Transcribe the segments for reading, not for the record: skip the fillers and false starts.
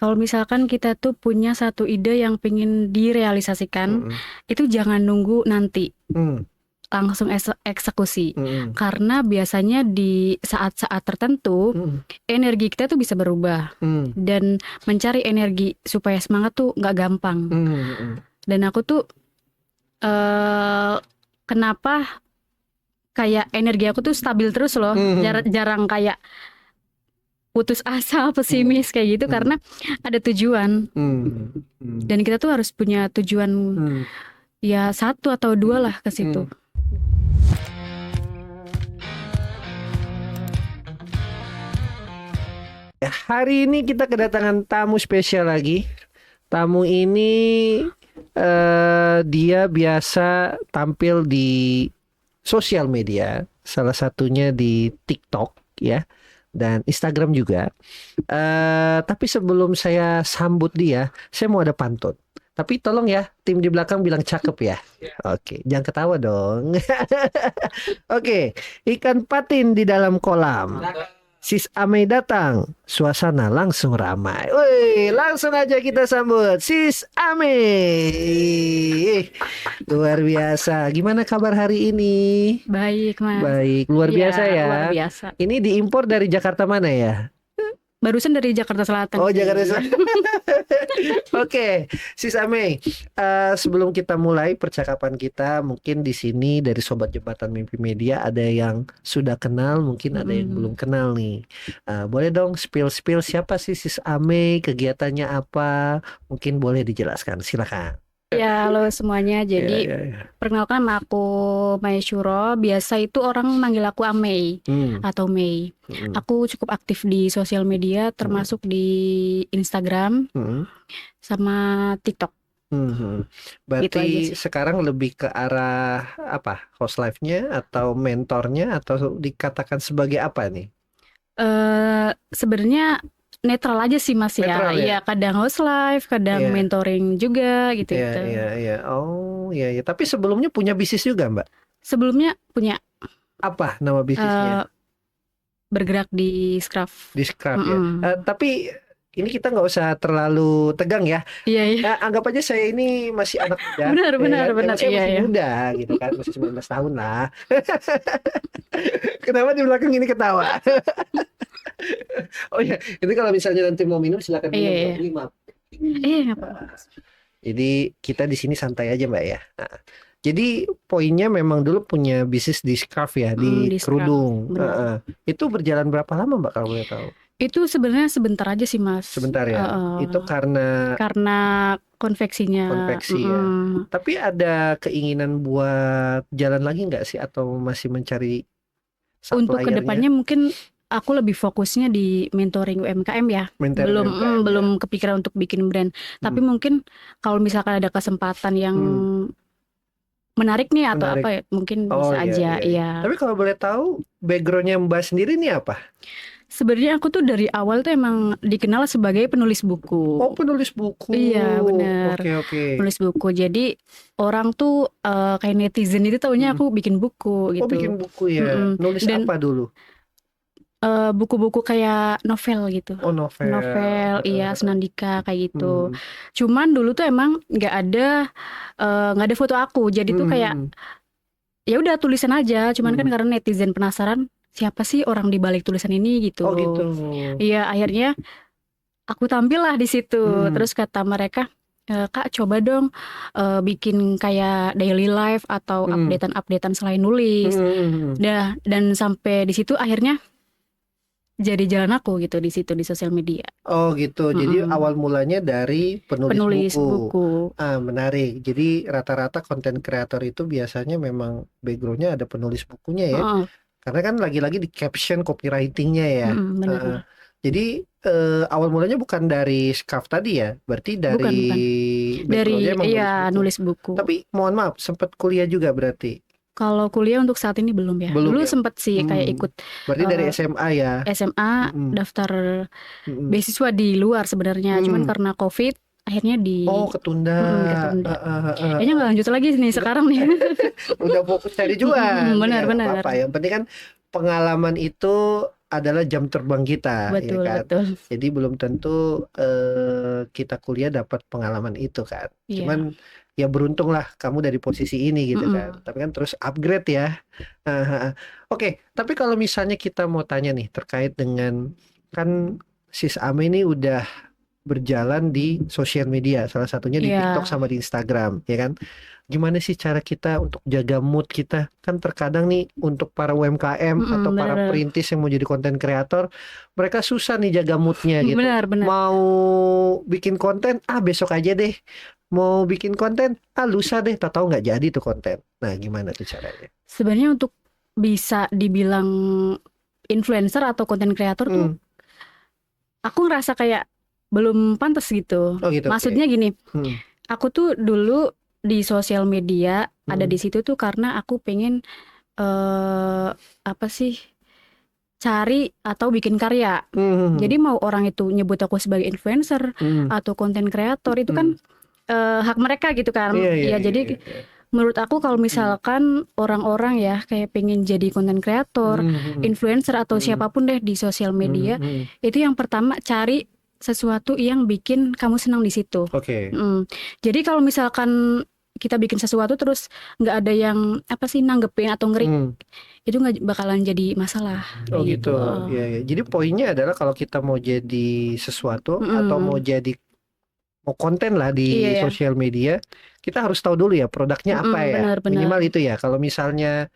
Kalau misalkan kita tuh punya satu ide yang pengen direalisasikan, Mm-mm. itu jangan nunggu nanti, Mm. langsung eksekusi. Mm-mm. Karena biasanya di saat-saat tertentu, Mm. energi kita tuh bisa berubah. Mm. Dan mencari energi supaya semangat tuh nggak gampang. Mm. Dan aku tuh eh kenapa kayak energi aku tuh stabil terus loh, Mm. jarang kayak putus asa, Mm. pesimis kayak gitu, Mm. karena ada tujuan. Mm. Mm. Dan kita tuh harus punya tujuan, Mm. ya satu atau dua lah ke situ. Mm. Ya, hari ini kita kedatangan tamu spesial lagi. Tamu ini dia biasa tampil di sosial media, salah satunya di TikTok ya, dan Instagram juga. Tapi sebelum saya sambut dia, saya mau ada pantun. Tapi tolong ya, tim di belakang bilang cakep ya. Oke, jangan ketawa dong. Oke, ikan patin di dalam kolam. Sis Amei datang, suasana langsung ramai. Woi, langsung aja kita sambut Sis Amei. Luar biasa. Gimana kabar hari ini? Baik, Mas. Baik, luar Iya, biasa ya. luar biasa. Ini diimpor dari Jakarta mana ya? Barusan dari Jakarta Selatan Oh, sih. Jakarta Selatan. Oke, Sis Amei, sebelum kita mulai percakapan kita, mungkin di sini dari Sobat Jembatan Mimpi Media ada yang sudah kenal, mungkin ada yang belum kenal nih. Boleh dong spill siapa sih Sis Amei, kegiatannya apa? Mungkin boleh dijelaskan, silakan. Ya, halo semuanya. Jadi, Ya. perkenalkan nama aku Mai Syuro. Biasa itu orang manggil aku Amei atau Mei. Aku cukup aktif di sosial media, termasuk di Instagram sama TikTok. Gitu aja Berarti sih. sekarang lebih ke arah apa? Host live-nya atau mentornya atau dikatakan sebagai apa nih? Sebenarnya netral aja sih Mas ya. Netral ya? Iya, kadang host live, kadang Iya. mentoring juga Iya, gitu-gitu. iya. Oh, iya. Tapi sebelumnya punya bisnis juga, Mbak? Sebelumnya punya Apa nama bisnisnya? bergerak di Scraf. Di Scrap ya. Tapi ini kita nggak usah terlalu tegang ya. Iya, iya. Anggap aja saya ini masih anak muda. Benar, Emang saya iya, masih iya. muda gitu kan, masih 19 tahun lah. Kenapa di belakang ini ketawa? Oh ya, ini kalau misalnya nanti mau minum silakan minum. Iya. Ini maaf. Nggak apa-apa. Jadi kita di sini santai aja Mbak ya. Nah, jadi poinnya memang dulu punya bisnis di scarf ya, di Di Scraf, kerudung. benar. Itu berjalan berapa lama Mbak kalau boleh tahu? Itu sebenarnya sebentar aja sih Mas. Sebentar ya. Itu karena konveksinya. konveksi ya. Tapi ada keinginan buat jalan lagi nggak sih atau masih mencari Untuk suppliernya? kedepannya mungkin aku lebih fokusnya di mentoring UMKM ya. Mentoring UMKM, Belum kepikiran untuk bikin brand. Tapi mungkin kalau misalkan ada kesempatan yang menarik nih atau Menarik. apa ya, mungkin Oh, bisa iya, aja. iya. Iya. Tapi kalau boleh tahu backgroundnya Mbak sendiri nih apa? Sebenarnya aku tuh dari awal tuh emang dikenal sebagai penulis buku. Oh, penulis buku. Iya, benar. Oke. Penulis buku. Jadi orang tuh kayak netizen itu taunya aku bikin buku gitu. Oh, bikin buku ya. Nulis Dan apa dulu? buku-buku kayak novel gitu. Oh, novel. Novel, iya, Senandika kayak gitu. Cuman dulu tuh emang nggak ada foto aku. Jadi tuh kayak ya udah tulisan aja. Cuman kan karena netizen penasaran siapa sih orang di balik tulisan ini gitu. Oh, gitu. Iya, akhirnya aku tampil lah di situ. Terus kata mereka, Kak coba dong bikin kayak daily life atau updatean selain nulis. Dan sampai di situ akhirnya jadi jalan aku gitu di situ di sosial media. Oh gitu. Jadi awal mulanya dari penulis buku. Menarik. Jadi rata-rata konten kreator itu biasanya memang backgroundnya ada penulis bukunya ya. Karena kan lagi-lagi di caption copywritingnya ya. Benar. Jadi awal mulanya bukan dari scarf tadi ya. Berarti dari Bukan. backgroundnya emang nulis buku. Tapi mohon maaf, sempat kuliah juga berarti. Kalau kuliah untuk saat ini belum ya. ya? Dulu sempat sih kayak ikut. Berarti dari SMA ya? SMA daftar beasiswa di luar sebenarnya. Cuman karena COVID akhirnya ketunda. Kayaknya nggak lanjut lagi nih sekarang nih. Udah fokus cari jual. Benar. Apa-apa. Yang penting kan pengalaman itu adalah jam terbang kita. Betul, ya kan? betul. Jadi belum tentu kita kuliah dapat pengalaman itu kan. Iya. Cuman ya beruntunglah kamu dari posisi ini gitu Mm-mm. kan. Tapi kan terus upgrade ya. Oke, tapi kalau misalnya kita mau tanya nih terkait dengan kan Sis Ame ini udah berjalan di sosial media, salah satunya di TikTok Iya. sama di Instagram, ya kan? Gimana sih cara kita untuk jaga mood kita? Kan terkadang nih untuk para UMKM atau para Benar-benar. perintis yang mau jadi konten kreator, mereka susah nih jaga moodnya gitu. Benar-benar. Mau bikin konten, besok aja deh. Mau bikin konten, lusa deh. Tahu nggak jadi tuh konten. Nah, gimana tuh caranya? Sebenarnya untuk bisa dibilang influencer atau konten kreator tuh, aku ngerasa kayak belum pantas gitu. Oh gitu, oke. Maksudnya gini, Hmm. aku tuh dulu di sosial media ada di Hmm. situ tuh karena aku pengen apa sih, cari atau bikin karya. Hmm. Jadi mau orang itu nyebut aku sebagai influencer Hmm. atau konten kreator itu kan hak mereka gitu kan. Iya, Ya jadi iya. menurut aku kalau misalkan orang-orang ya kayak pengen jadi konten kreator, influencer atau siapapun deh di sosial media, itu yang pertama cari sesuatu yang bikin kamu senang di situ. Oke. Jadi kalau misalkan kita bikin sesuatu terus nggak ada yang apa sih nanggepin atau ngerik, itu nggak bakalan jadi masalah. Oh kayak gitu. Iya, iya. Jadi poinnya adalah kalau kita mau jadi sesuatu atau mau konten lah di Iya. sosial media, kita harus tahu dulu ya produknya apa ya. Benar-benar. Minimal itu ya. Kalau misalnya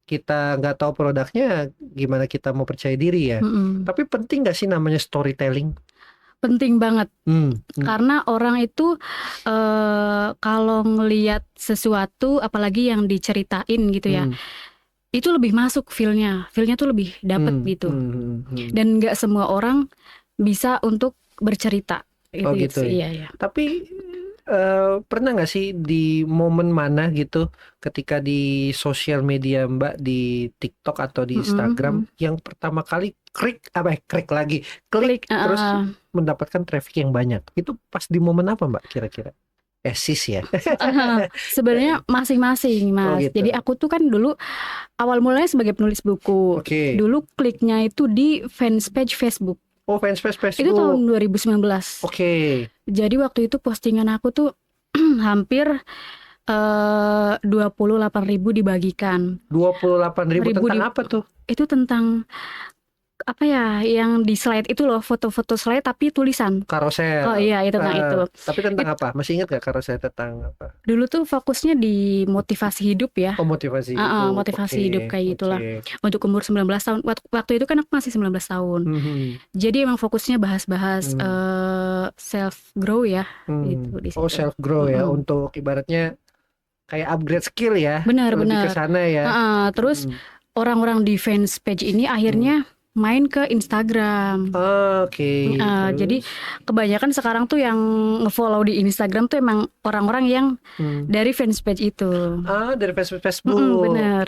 kita nggak tahu produknya, gimana kita mau percaya diri ya. Tapi penting nggak sih namanya storytelling? Penting banget. Karena orang itu kalau ngelihat sesuatu apalagi yang diceritain gitu ya, itu lebih masuk feelnya tuh lebih dapet gitu. Dan nggak semua orang bisa untuk bercerita. Oh gitu ya. Iya. Tapi pernah nggak sih di momen mana gitu ketika di sosial media Mbak, di TikTok atau di Instagram yang pertama kali klik terus mendapatkan traffic yang banyak, itu pas di momen apa Mbak kira-kira? Sis ya. Sebenarnya masing-masing Mas. Oh, gitu. Jadi aku tuh kan dulu awal mulanya sebagai penulis buku. Oke. Dulu kliknya itu di fanpage Facebook. Oh, fanpage Facebook. Itu tahun 2019. Oke. Jadi waktu itu postingan aku tuh hampir 28.000 dibagikan. 28.000 tentang apa tuh? Itu tentang apa ya, yang di slide itu loh, foto-foto slide tapi tulisan. Karosel. Oh iya, itu tentang itu. Tapi tentang apa? Masih ingat gak karosel tentang apa? Dulu tuh fokusnya di motivasi hidup ya. Oh, motivasi hidup. Motivasi hidup kayak gitulah. Untuk umur 19 tahun. Waktu itu kan aku masih 19 tahun. Jadi emang fokusnya bahas-bahas self grow ya. Gitu, di situ. Oh, self grow ya, untuk ibaratnya kayak upgrade skill ya. Benar. Lebih ke sana ya. Terus orang-orang di fans page ini akhirnya main ke Instagram. Oke. Jadi kebanyakan sekarang tuh yang nge-follow di Instagram tuh emang orang-orang yang dari fans page itu. Dari Facebook. Bener.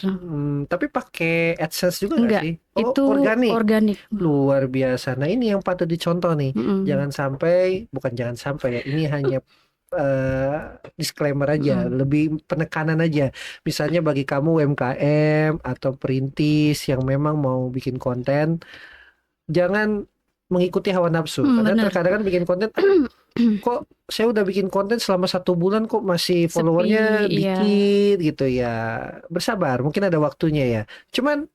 Tapi pakai AdSense juga nggak sih? Itu organik. Luar biasa. Nah, ini yang patut dicontoh nih. Jangan sampai ya. Ini hanya disclaimer aja, lebih penekanan aja. Misalnya bagi kamu UMKM atau perintis yang memang mau bikin konten, jangan mengikuti hawa nafsu. Karena terkadang kan bikin konten, kok saya udah bikin konten selama 1 bulan kok masih followernya dikit gitu ya. Bersabar, mungkin ada waktunya ya. Cuman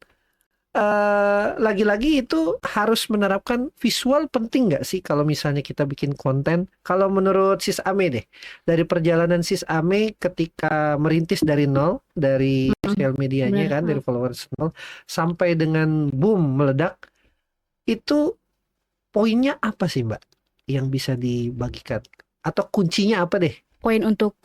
lagi-lagi itu harus menerapkan visual, penting nggak sih kalau misalnya kita bikin konten? Kalau menurut Sis Ame deh, dari perjalanan Sis Ame ketika merintis dari nol, dari sosial medianya kan, dari followers nol sampai dengan boom meledak, itu poinnya apa sih Mbak yang bisa dibagikan? Atau kuncinya apa deh? Poin untuk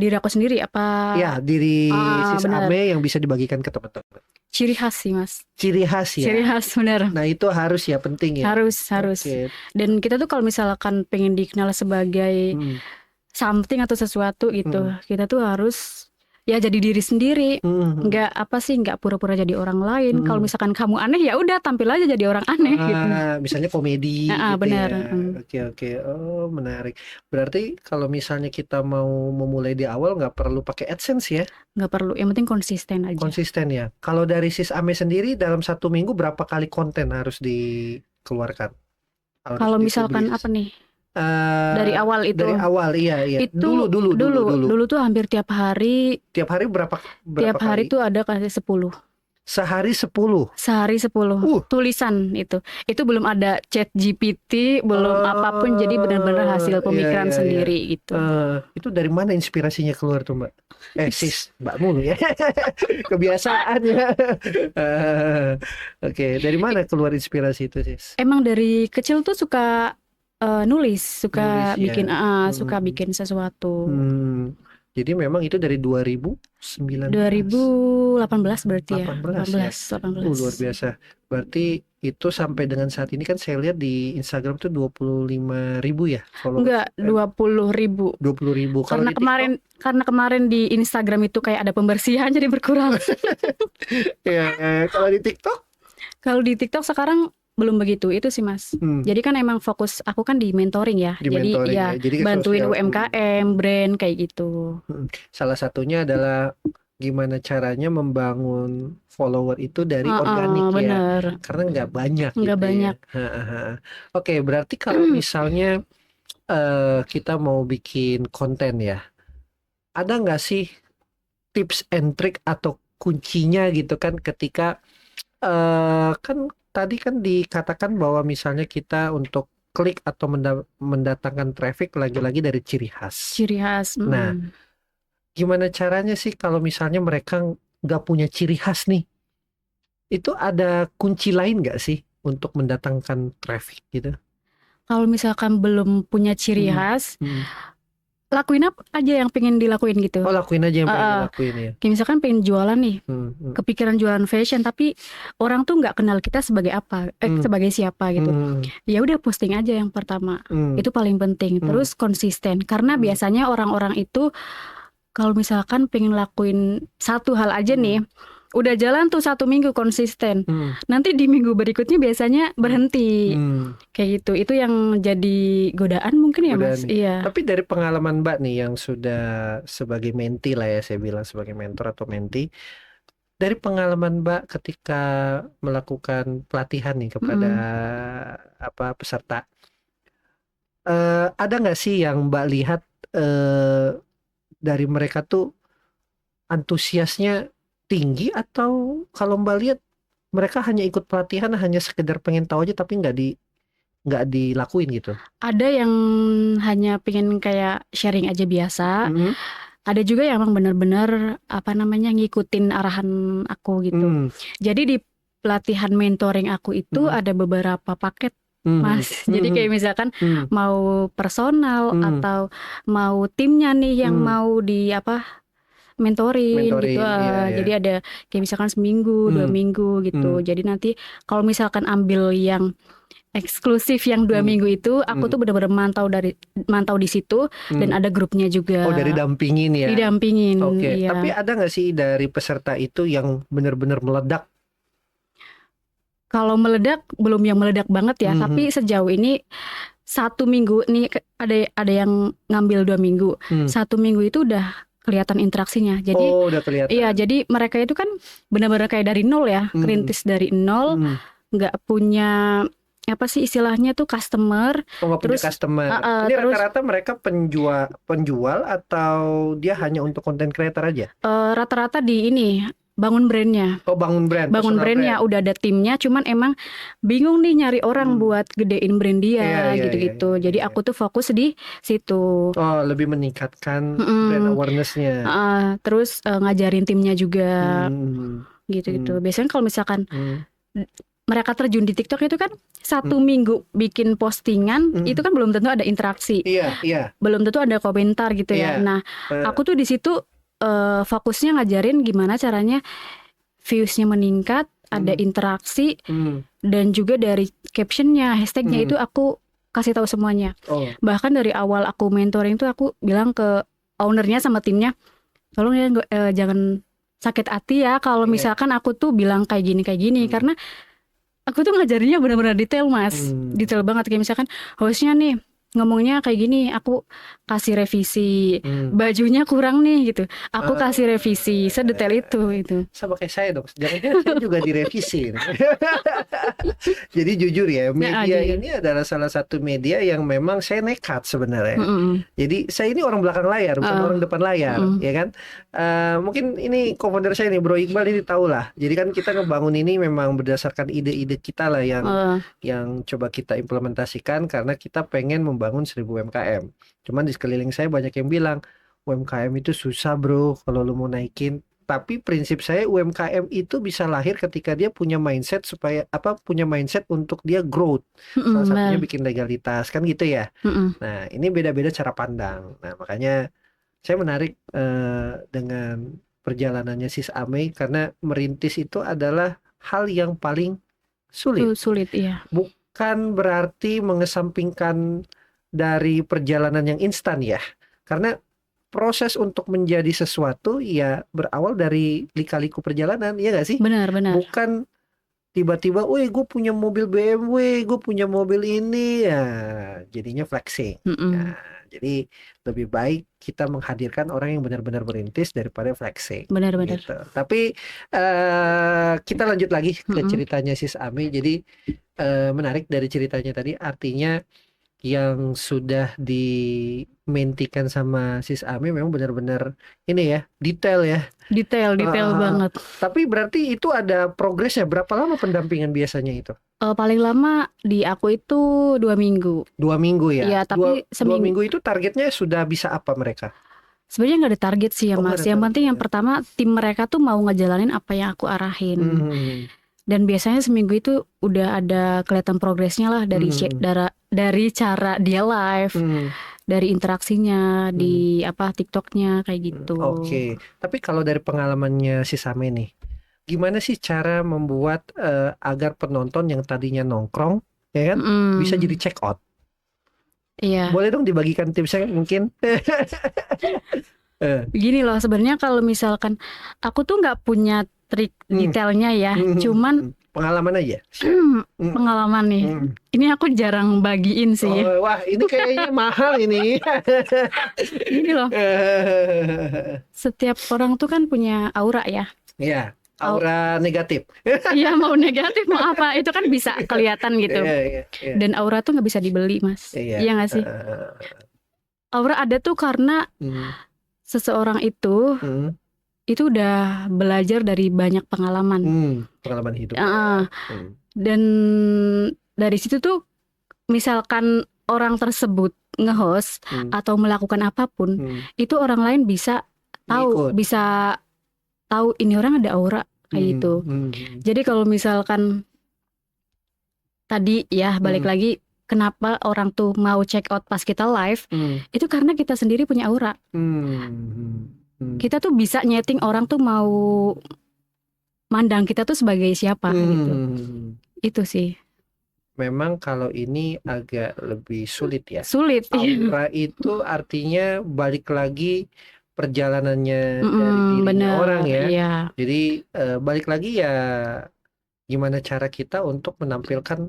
diri aku sendiri apa? Ya, diri Sis Ame yang bisa dibagikan ke teman-teman. Ciri khas sih Mas. Ciri khas ya. Ciri khas, benar. Nah, itu harus ya, penting ya. Harus. Okay. Dan kita tuh kalau misalkan pengen dikenal sebagai something atau sesuatu gitu, kita tuh harus ya jadi diri sendiri. Nggak pura-pura jadi orang lain. Kalau misalkan kamu aneh ya udah tampil aja jadi orang aneh gitu. Misalnya komedi gitu benar. ya. Oke. Oh, menarik. Berarti kalau misalnya kita mau memulai di awal nggak perlu pakai AdSense ya? Nggak perlu, yang penting konsisten aja. Konsisten ya. Kalau dari Sis Ame sendiri dalam 1 minggu berapa kali konten harus dikeluarkan? Kalau misalkan apa nih? Dari awal itu. Dari awal, iya. Itu dulu tuh hampir tiap hari. Tiap hari berapa Tiap hari kali? tuh ada kasih 10. Sehari 10. Sehari 10 tulisan itu. Itu belum ada chat GPT, belum apapun, jadi benar-benar hasil pemikiran sendiri gitu. Itu dari mana inspirasinya keluar tuh, Mbak? Sis, Mbak mulu ya. Kebiasaan ya. Oke, dari mana keluar inspirasi itu, Sis? Emang dari kecil tuh suka nulis, suka Nulis, bikin ya. suka bikin sesuatu. Jadi memang itu dari 2019. 2018 berarti 18 ya. 18. Luar biasa. Berarti itu sampai dengan saat ini kan saya lihat di Instagram tuh 25.000 ya followers. Enggak, 20.000. 20.000. Karena kemarin di Instagram itu kayak ada pembersihan jadi berkurang. Ya, kalau di TikTok? Kalau di TikTok sekarang belum begitu itu sih, Mas. Jadi kan emang fokus aku kan di mentoring ya. Jadi bantuin sosial, UMKM, brand kayak gitu. Salah satunya adalah gimana caranya membangun follower itu dari organik bener. Ya. Karena nggak banyak. Nggak banyak. Ya. Oke, berarti kalau misalnya kita mau bikin konten ya, ada nggak sih tips and trick atau kuncinya gitu kan ketika kan tadi kan dikatakan bahwa misalnya kita untuk klik atau mendatangkan traffic lagi-lagi dari ciri khas. Nah, gimana caranya sih kalau misalnya mereka nggak punya ciri khas nih? Itu ada kunci lain nggak sih untuk mendatangkan traffic gitu? Kalau misalkan belum punya ciri khas, lakuin apa aja yang pengen dilakuin gitu. Lakuin aja yang pengen dilakuin ya. Kayak misalkan pengen jualan nih, kepikiran jualan fashion, tapi orang tuh nggak kenal kita sebagai apa, sebagai siapa gitu. Ya udah posting aja yang pertama, itu paling penting. Terus konsisten, karena biasanya orang-orang itu kalau misalkan pengen lakuin satu hal aja nih, udah jalan tuh 1 minggu konsisten, nanti di minggu berikutnya biasanya berhenti. Kayak gitu. Itu yang jadi godaan mungkin ya, Mas. Iya. Tapi dari pengalaman Mbak nih yang sudah sebagai mentee lah ya, saya bilang sebagai mentor atau mentee, dari pengalaman Mbak ketika melakukan pelatihan nih kepada peserta, ada nggak sih yang Mbak lihat dari mereka tuh antusiasnya tinggi, atau kalau Mbak lihat mereka hanya ikut pelatihan hanya sekedar pengen tahu aja tapi nggak dilakuin gitu? Ada yang hanya pengen kayak sharing aja biasa. Ada juga yang emang benar-benar ngikutin arahan aku gitu. Jadi di pelatihan mentoring aku itu ada beberapa paket, Mas. Jadi kayak misalkan mau personal atau mau timnya nih yang mau di mentoring gitu. Iya. Jadi ada kayak misalkan seminggu, 2 minggu gitu. Jadi nanti kalau misalkan ambil yang eksklusif yang 2 minggu itu, aku tuh benar-benar mantau di situ, dan ada grupnya juga. Dari dampingin ya. Didampingin. Oke. Iya. Tapi ada nggak sih dari peserta itu yang benar-benar meledak? Kalau meledak belum yang meledak banget ya, tapi sejauh ini 1 minggu nih ada yang ngambil 2 minggu. 1 minggu itu udah kelihatan interaksinya. Jadi udah kelihatan. Iya, jadi mereka itu kan benar-benar kayak dari nol ya, rintis dari nol, nggak punya apa sih istilahnya tuh customer. Nggak punya customer. Ini rata-rata mereka penjual atau dia hanya untuk content creator aja? Rata-rata di ini bangun brandnya. Bangun brand. Bangun brandnya, udah ada timnya, cuman emang bingung nih nyari orang buat gedein brand dia gitu-gitu. Jadi aku tuh fokus di situ. Lebih meningkatkan brand awareness-nya. Terus ngajarin timnya juga, gitu-gitu. Biasanya kalau misalkan mereka terjun di TikTok itu kan 1 minggu bikin postingan, itu kan belum tentu ada interaksi. Iya. Belum tentu ada komentar gitu ya. Nah, aku tuh di situ fokusnya ngajarin gimana caranya viewsnya meningkat, ada interaksi, dan juga dari captionnya, hashtagnya itu aku kasih tahu semuanya. Bahkan dari awal aku mentoring tuh aku bilang ke ownernya sama timnya, tolong ya jangan sakit hati ya kalau misalkan aku tuh bilang kayak gini, karena aku tuh ngajarinnya benar-benar detail, Mas. Detail banget. Kayak misalkan hostnya nih ngomongnya kayak gini, aku kasih revisi, bajunya kurang nih gitu, aku kasih revisi, sedetail itu. Sama kayak saya dong, jangan-jangan saya juga direvisi. Jadi jujur ya, media jujur. ini adalah salah satu media yang memang saya nekat sebenarnya. Mm-mm. Jadi saya ini orang belakang layar, bukan orang depan layar, ya kan? Mungkin ini co-founder saya nih, Bro Iqbal ini tahu lah. Jadi kan kita ngebangun ini memang berdasarkan ide-ide kita lah yang coba kita implementasikan karena kita pengen membangun 1000 UMKM. Cuman di sekeliling saya banyak yang bilang UMKM itu susah bro kalau lu mau naikin. Tapi prinsip saya UMKM itu bisa lahir ketika dia punya mindset punya mindset untuk dia growth. Salah satunya bikin legalitas kan gitu ya. Nah ini beda-beda cara pandang. Nah makanya saya menarik dengan perjalanannya Sis Ame karena merintis itu adalah hal yang paling sulit. Sulit, iya. Bukan berarti mengesampingkan dari perjalanan yang instan ya. Karena proses untuk menjadi sesuatu ya berawal dari lika-liku perjalanan, ya nggak sih? Benar. Bukan tiba-tiba, woi gue punya mobil BMW, gue punya mobil ini, ya jadinya flexing. Nah, jadi lebih baik kita menghadirkan orang yang benar-benar merintis daripada flexing. Benar. Gitu. Tapi kita lanjut lagi ke ceritanya Sis Ame. Jadi menarik dari ceritanya tadi, artinya yang sudah dimentikan sama Sis Ame memang benar-benar ini ya, detail ya. Detail banget. Tapi berarti itu ada progresnya. Berapa lama pendampingan biasanya itu? Paling lama di aku itu 2 minggu. 2 minggu ya? Iya, tapi 2 minggu itu targetnya sudah bisa apa mereka? Sebenarnya nggak ada target sih ya Mas. Yang penting yang pertama tim mereka tuh mau ngejalanin apa yang aku arahin. Dan biasanya seminggu itu udah ada kelihatan progresnya lah dari cara dia live, dari interaksinya di TikToknya kayak gitu. Oke. Tapi kalau dari pengalamannya si Same nih, gimana sih cara membuat agar penonton yang tadinya nongkrong, ya kan, bisa jadi check out? Iya. Boleh dong dibagikan tipsnya mungkin? Begini loh, sebenarnya kalau misalkan aku tuh nggak punya trik detailnya ya, cuman pengalaman aja. Pengalaman nih. Ini aku jarang bagiin sih. Wah, ini kayaknya mahal ini. Ini loh. Setiap orang tuh kan punya aura ya. Iya, aura negatif. Iya, mau negatif mau apa itu kan bisa kelihatan gitu. Dan aura tuh nggak bisa dibeli, Mas. Iya nggak sih? Aura ada tuh karena seseorang itu udah belajar dari banyak pengalaman. Pengalaman hidup. Dan dari situ tuh misalkan orang tersebut nge-host atau melakukan apapun, itu orang lain bisa tahu, ini orang ada aura kayak gitu. Jadi kalau misalkan tadi ya balik lagi, kenapa orang tuh mau check out pas kita live, itu karena kita sendiri punya aura. Kita tuh bisa nyeting orang tuh mau mandang kita tuh sebagai siapa gitu. Itu sih. Memang kalau ini agak lebih sulit ya. Sulit. Aura itu artinya balik lagi perjalanannya dari dirinya orang ya. Iya. Jadi balik lagi ya gimana cara kita untuk menampilkan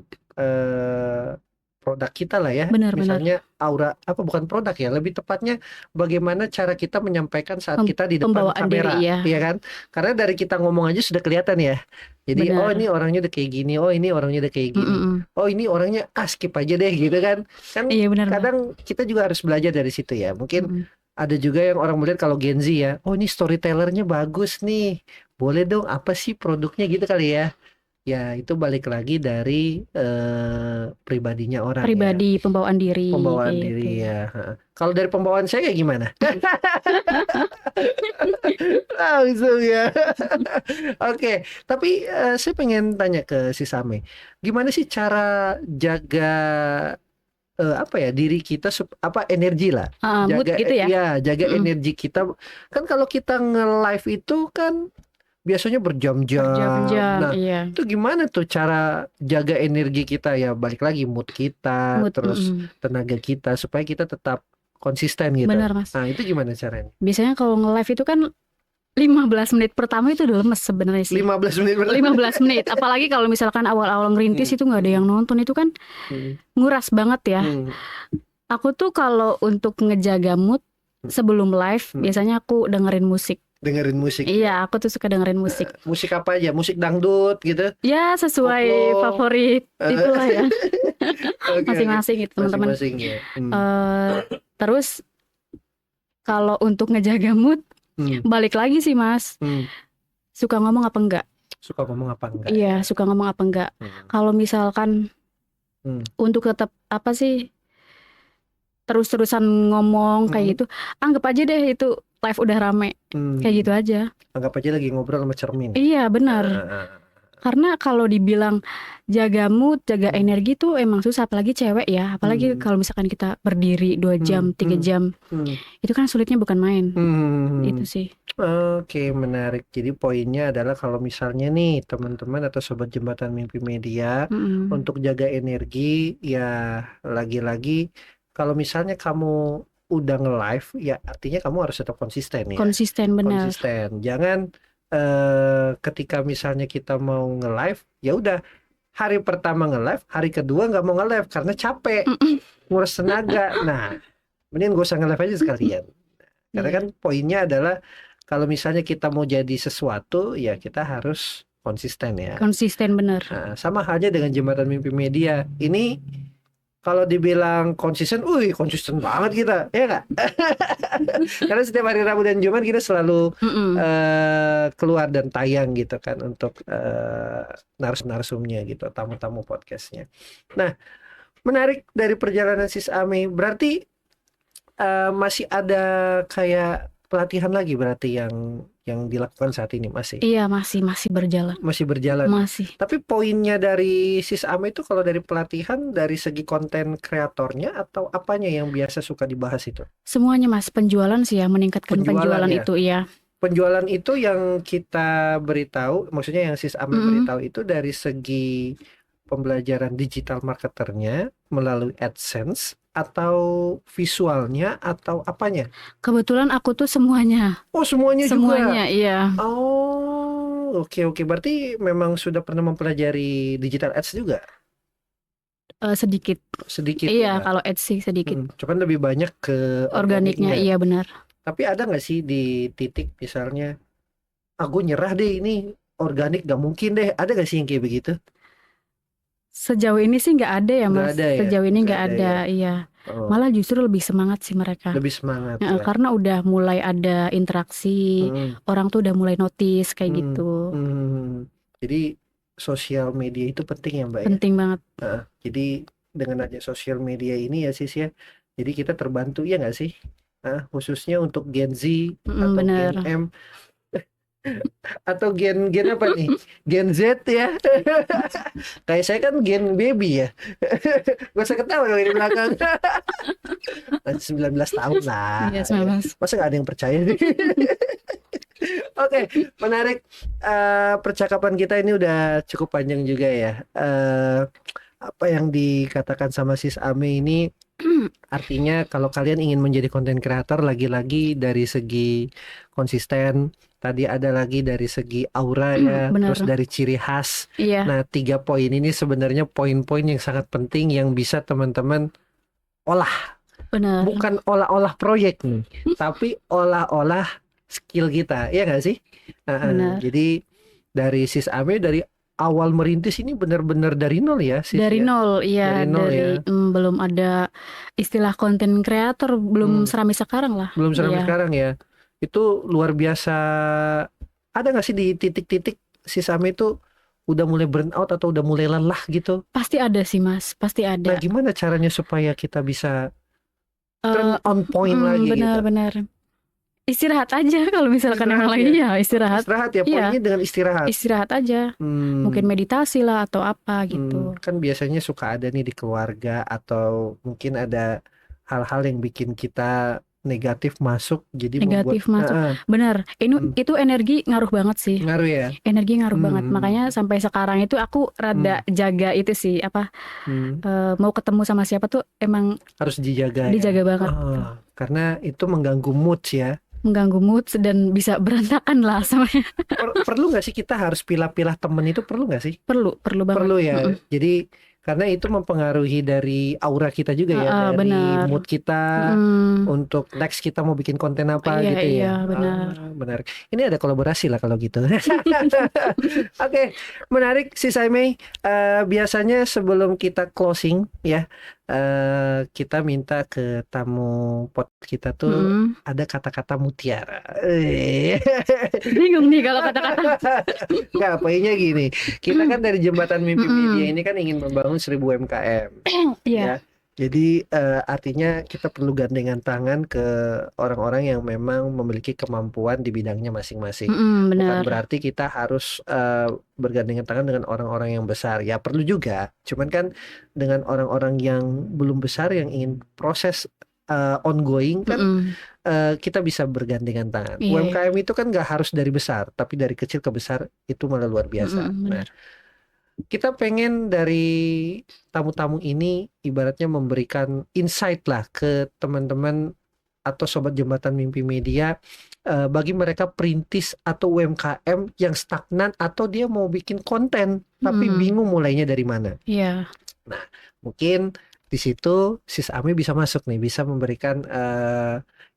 produk kita lah ya. Misalnya aura bukan produk ya, lebih tepatnya bagaimana cara kita menyampaikan saat kita di depan kamera, ya kan? Karena dari kita ngomong aja sudah kelihatan ya. Jadi ini orangnya udah kayak gini, ini orangnya udah kayak gini. Ini orangnya skip aja deh gitu kan. Kan kadang kita juga harus belajar dari situ ya. Mungkin ada juga yang orang melihat kalau Gen Z ya, ini storytellernya bagus nih. Boleh dong apa sih produknya gitu kali ya. Ya itu balik lagi dari pribadinya orang. Pribadi, pembawaan diri. Pembawaan diri ya. Kalau dari pembawaan saya gimana? Langsung ya. Oke, tapi saya pengen tanya ke si Same, gimana sih cara jaga diri kita energi lah, jaga gitu ya? Ya jaga energi kita. Kan kalau kita nge-live itu kan biasanya berjam-jam. Nah, itu gimana tuh cara jaga energi kita ya? Balik lagi mood kita, terus tenaga kita supaya kita tetap konsisten gitu. Benar, Mas. Nah, itu gimana caranya? Biasanya kalau nge-live itu kan 15 menit pertama itu udah lemes sebenarnya sih. 15 menit pertama. 15 menit. Apalagi kalau misalkan awal-awal ngerintis itu nggak ada yang nonton, itu kan nguras banget ya. Aku tuh kalau untuk ngejaga mood sebelum live, biasanya aku dengerin musik. Dengerin musik. Iya, aku tuh suka dengerin musik. Musik apa aja? Musik dangdut gitu? Ya, sesuai Koplo. favorit itulah ya. Oke, Masing-masing gitu, teman-teman. masing-masing ya. Terus kalau untuk ngejaga mood, balik lagi sih Mas. Suka ngomong apa enggak? Suka ngomong apa enggak? Iya, suka ngomong apa enggak. Kalau misalkan untuk tetap apa sih terus-terusan ngomong kayak gitu, anggap aja deh itu live udah rame. Kayak gitu aja. Anggap aja lagi ngobrol sama cermin. Iya, benar. Karena kalau dibilang jaga mood, jaga energi tuh emang susah, apalagi cewek ya. Apalagi kalau misalkan kita berdiri 2 jam, 3 jam. Itu kan sulitnya bukan main. Itu sih. Oke, menarik. Jadi poinnya adalah kalau misalnya nih teman-teman atau sobat Jembatan Mimpi Media untuk jaga energi, ya lagi-lagi kalau misalnya kamu udah nge-live, ya artinya kamu harus tetap konsisten ya. Konsisten, benar. Konsisten. Jangan ketika misalnya kita mau nge-live, ya udah hari pertama nge-live, hari kedua nggak mau nge-live karena capek, nguras tenaga. Nah, mending gak usah nge-live aja sekalian. Karena kan poinnya adalah kalau misalnya kita mau jadi sesuatu, ya kita harus konsisten ya. Konsisten, benar. Nah, sama halnya dengan Jembatan Mimpi Media. Ini kalau dibilang konsisten, konsisten banget kita, ya nggak? Karena setiap hari Rabu dan Jumat kita selalu keluar dan tayang gitu kan untuk narsum-narsumnya gitu, tamu-tamu podcastnya. Nah, menarik dari perjalanan Sis Ame, berarti masih ada kayak pelatihan lagi berarti yang dilakukan saat ini masih? Iya, masih berjalan. Masih berjalan. Masih. Tapi poinnya dari Sis Ame itu kalau dari pelatihan dari segi konten kreatornya atau apanya yang biasa suka dibahas itu? Semuanya Mas, penjualan sih ya, meningkatkan penjualan ya? itu ya. Penjualan itu yang kita beritahu, maksudnya yang Sis Ame beritahu itu dari segi pembelajaran digital marketernya melalui AdSense atau visualnya atau apanya? Kebetulan aku tuh semuanya. Oh, semuanya juga? Semuanya, iya. Oh, oke. Berarti memang sudah pernah mempelajari digital ads juga? Sedikit. ya? Iya, kalau ads sih sedikit. Cuman lebih banyak ke organiknya. Iya, benar. Tapi ada nggak sih di titik misalnya, gue nyerah deh, ini organik gak mungkin deh. Ada nggak sih yang kayak begitu? Sejauh ini sih nggak ada ya Mas. Ada ya? Sejauh ini nggak ada, ya? Iya. Malah justru lebih semangat sih mereka. Lebih semangat ya? Karena udah mulai ada interaksi, orang tuh udah mulai notice kayak gitu. Jadi sosial media itu penting ya Mbak? Penting banget. Jadi dengan adanya sosial media ini ya Sis ya, jadi kita terbantu ya nggak sih? Khususnya untuk Gen Z atau bener. Gen M atau gen apa nih? Gen Z ya. Kayak saya kan gen baby ya. Gak usah ketawa dong di belakang. 19 tahun lah. Iya, 19. Masa gak ada yang percaya nih? Oke, menarik. Percakapan kita ini udah cukup panjang juga ya. Apa yang dikatakan sama Sis Ame ini artinya kalau kalian ingin menjadi konten kreator, lagi-lagi dari segi konsisten, tadi ada lagi dari segi aura ya, terus dari ciri khas. Iya. Nah, 3 poin ini sebenarnya poin-poin yang sangat penting yang bisa teman-teman olah. Benar. Bukan olah-olah proyek nih, tapi olah-olah skill kita, ya nggak sih? Jadi dari Sis Ame dari awal merintis ini benar-benar dari nol ya Sis? Dari nol, iya. Dari belum ada istilah konten kreator, belum serami sekarang lah. Belum serami sekarang ya. Itu luar biasa. Ada nggak sih di titik-titik Sis Ame itu udah mulai burn out atau udah mulai lelah gitu? Pasti ada sih Mas, pasti ada. Nah, gimana caranya supaya kita bisa turn on point lagi gitu? Benar-benar. Istirahat aja kalau misalkan yang lagi ya istirahat. Istirahat ya, poinnya dengan istirahat. Istirahat aja. Mungkin meditasi lah atau apa gitu. Kan biasanya suka ada nih di keluarga atau mungkin ada hal-hal yang bikin kita negatif masuk, jadi negatif masuk. Benar. Itu energi ngaruh banget sih. Ngaruh ya. Energi ngaruh banget. Makanya sampai sekarang itu aku rada jaga itu sih mau ketemu sama siapa tuh emang harus dijaga. Dijaga banget. Karena itu mengganggu mood ya. Mengganggu mood dan bisa berantakan lah semuanya. Perlu nggak sih kita harus pilah-pilah temen itu, perlu nggak sih? Perlu banget. Perlu ya. Jadi Karena itu mempengaruhi dari aura kita juga ya, dari benar. mood kita untuk next kita mau bikin konten apa Iya, gitu ya. iya, benar. Menarik. Ini ada kolaborasi lah kalau gitu. Oke, menarik si Saimei. Biasanya sebelum kita closing ya, kita minta ke tamu pot kita tuh ada kata-kata mutiara. Bingung nih kalau kata-kata. Nggak, poinnya gini. Kita kan dari Jembatan Mimpi Media ini kan ingin membangun 1000 UMKM. Iya. Ya. Jadi artinya kita perlu gandengan tangan ke orang-orang yang memang memiliki kemampuan di bidangnya masing-masing. Bukan Benar. berarti kita harus bergandengan tangan dengan orang-orang yang besar. Ya perlu juga. Cuman kan dengan orang-orang yang belum besar yang ingin proses ongoing kan kita bisa bergandengan tangan. Iya, UMKM itu kan nggak harus dari besar, tapi dari kecil ke besar itu malah luar biasa. Nah, benar. kita pengen dari tamu-tamu ini ibaratnya memberikan insight lah ke teman-teman atau sobat Jembatan Mimpi Media bagi mereka perintis atau UMKM yang stagnan atau dia mau bikin konten tapi bingung mulainya dari mana. Iya. Nah, mungkin di situ Sis Ami bisa masuk nih, bisa memberikan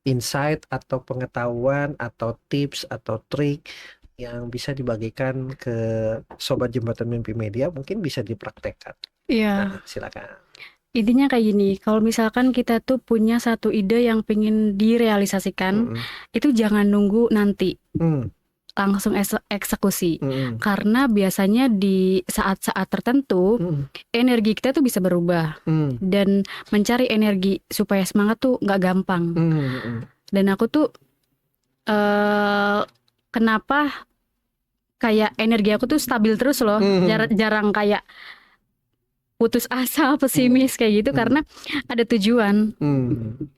insight atau pengetahuan atau tips atau trik yang bisa dibagikan ke sobat Jembatan Mimpi Media, mungkin bisa dipraktekkan. Iya. Nah, silakan. Intinya kayak gini, kalau misalkan kita tuh punya satu ide yang pengen direalisasikan, itu jangan nunggu nanti, langsung eksekusi. Karena biasanya di saat-saat tertentu, energi kita tuh bisa berubah. Dan mencari energi supaya semangat tuh nggak gampang. Dan aku tuh kenapa kayak energi aku tuh stabil terus loh, jarang kayak putus asa, pesimis kayak gitu, karena ada tujuan.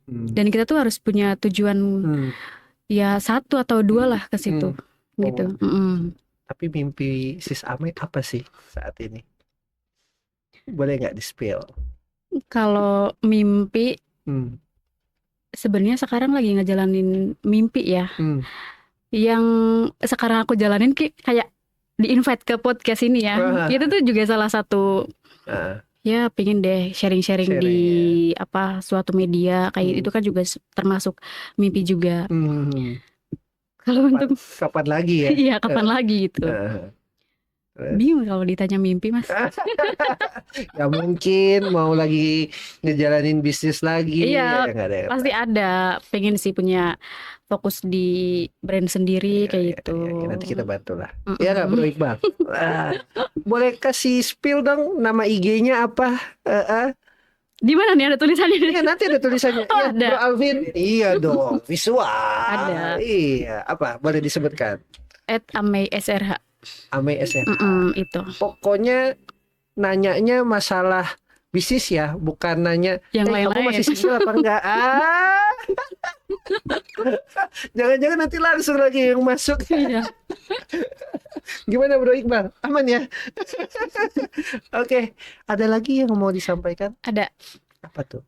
Dan kita tuh harus punya tujuan ya 1 atau 2 lah ke situ gitu. Tapi mimpi Sis Ame apa sih saat ini? Boleh nggak di-spill? Kalau mimpi sebenarnya sekarang lagi ngejalanin mimpi ya. Yang sekarang aku jalanin kayak di-invite ke podcast ini ya. Itu tuh juga salah satu ya pengen deh sharing-sharing di apa suatu media kayak itu kan juga termasuk mimpi juga. Kalau untuk kapan lagi ya? Iya, kapan lagi gitu. Bingung kalau ditanya mimpi, Mas. Ya mungkin mau lagi ngejalanin bisnis lagi. Iya, ya, nggak ada. pasti ada. Pengen sih punya fokus di brand sendiri kayak gitu. Ya, nanti kita bantu lah. Ya nggak, Bro Iqbal? Boleh kasih spill dong nama IG-nya apa? Di mana nih ada tulisannya? Iya, nanti ada tulisannya. Oh, Iya, ada. Bro Alvin. Iya dong, visual. Ada. Iya, apa? Boleh disebutkan? @amei_srh. Amei SRH. Itu. Pokoknya nanyanya masalah bisnis ya, bukan nanya yang kamu lain-lain. masih single apa enggak? Jangan-jangan nanti langsung lagi yang masuk. Iya. Gimana Bro Iqbal? Aman ya? Oke, ada lagi yang mau disampaikan? Ada. Apa tuh?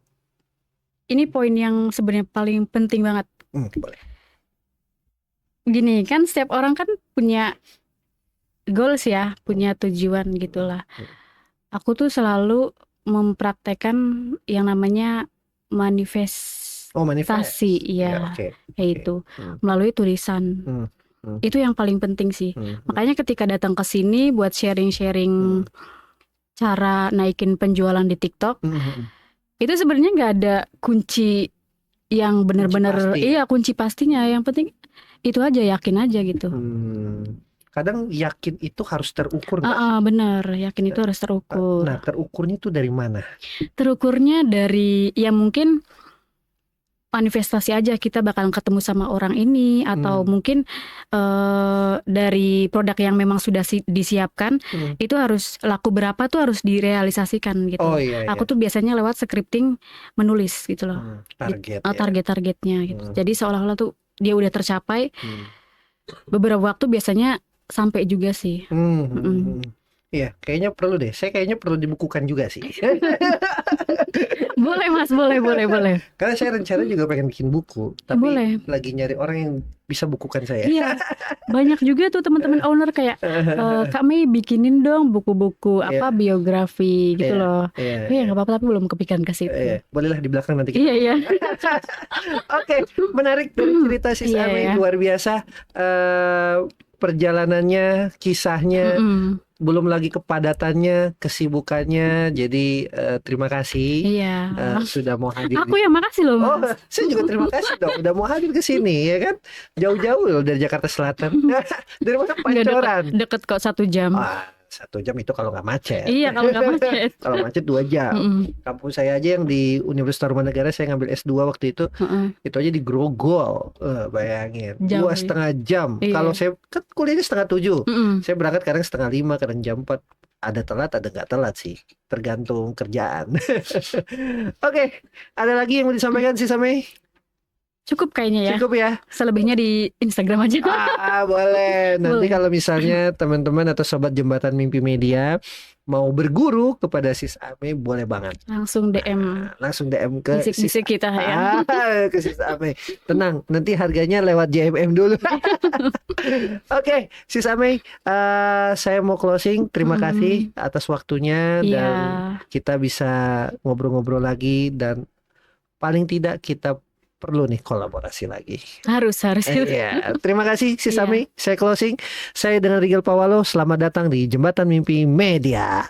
Ini poin yang sebenarnya paling penting banget. Boleh. Gini, kan setiap orang kan punya goals ya, punya tujuan gitulah. Aku tuh selalu mempraktekkan yang namanya manifestasi, ya, kayak itu melalui tulisan. Itu yang paling penting sih. Makanya ketika datang ke sini buat sharing-sharing cara naikin penjualan di TikTok, itu sebenarnya nggak ada kunci yang benar-benar kunci pastinya. Yang penting itu aja, yakin aja gitu. Kadang yakin itu harus terukur nggak? Benar, yakin itu harus terukur. Nah, terukurnya itu dari mana? Terukurnya dari ya mungkin manifestasi aja, kita bakal ketemu sama orang ini, atau mungkin dari produk yang memang sudah disiapkan itu harus laku berapa tuh harus direalisasikan gitu. Aku tuh biasanya lewat scripting menulis gitu loh. Target-targetnya gitu. Jadi seolah-olah tuh dia udah tercapai. Beberapa waktu biasanya sampai juga sih. Iya, kayaknya perlu deh. Saya kayaknya perlu dibukukan juga sih. Boleh Mas, boleh. Karena saya rencana juga pengen bikin buku, tapi Boleh. lagi nyari orang yang bisa bukukan saya. Iya, banyak juga tuh teman-teman owner kayak Kak Mei bikinin dong buku-buku Iya, biografi gitu iya, loh. iya, Ya iya. nggak apa-apa tapi belum kepikiran ke situ. Bolehlah di belakang nanti kita. Iya. Oke, menarik dari cerita Sis Iya Ame, ya. luar biasa. Perjalanannya, kisahnya, Mm-mm. belum lagi kepadatannya, kesibukannya. Jadi terima kasih Iya. sudah mau hadir. Aku yang makasih loh Oh, Mas. saya juga terima kasih dong, udah mau hadir ke sini ya kan, jauh-jauh loh dari Jakarta Selatan, dari mana Nggak Pancoran. deket kok 1 jam. 1 jam itu kalau nggak macet. Iya kalau nggak macet. Kalau macet 2 jam. Mm-mm. Kampus saya aja yang di Universitas Tarumanegara, saya ngambil S2 waktu itu aja di Grogol. Bayangin, Jauh, 2,5 jam. iya. Kalau saya kan kuliahnya 6:30, Mm-mm. saya berangkat kadang 4:30, kadang jam 4. Ada telat, ada nggak telat sih, tergantung kerjaan. Oke, ada lagi yang mau disampaikan sih Samei? Cukup kayaknya ya. Cukup ya. Selebihnya di Instagram aja. Boleh. Nanti Boleh. kalau misalnya teman-teman atau sobat Jembatan Mimpi Media mau berguru kepada Sis Ame, boleh banget. Langsung DM Langsung DM ke bisik-bisik kita ya. ke Sis Ame. Tenang, nanti harganya lewat JMM dulu. Oke, Sis Ame, saya mau closing. Terima kasih atas waktunya Iya. dan kita bisa ngobrol-ngobrol lagi, dan paling tidak kita perlu nih kolaborasi lagi. Harus. Iya. Terima kasih Sis Iya. Ame. Saya closing. Saya dengan Rigel Pawalo. Selamat datang di Jembatan Mimpi Media.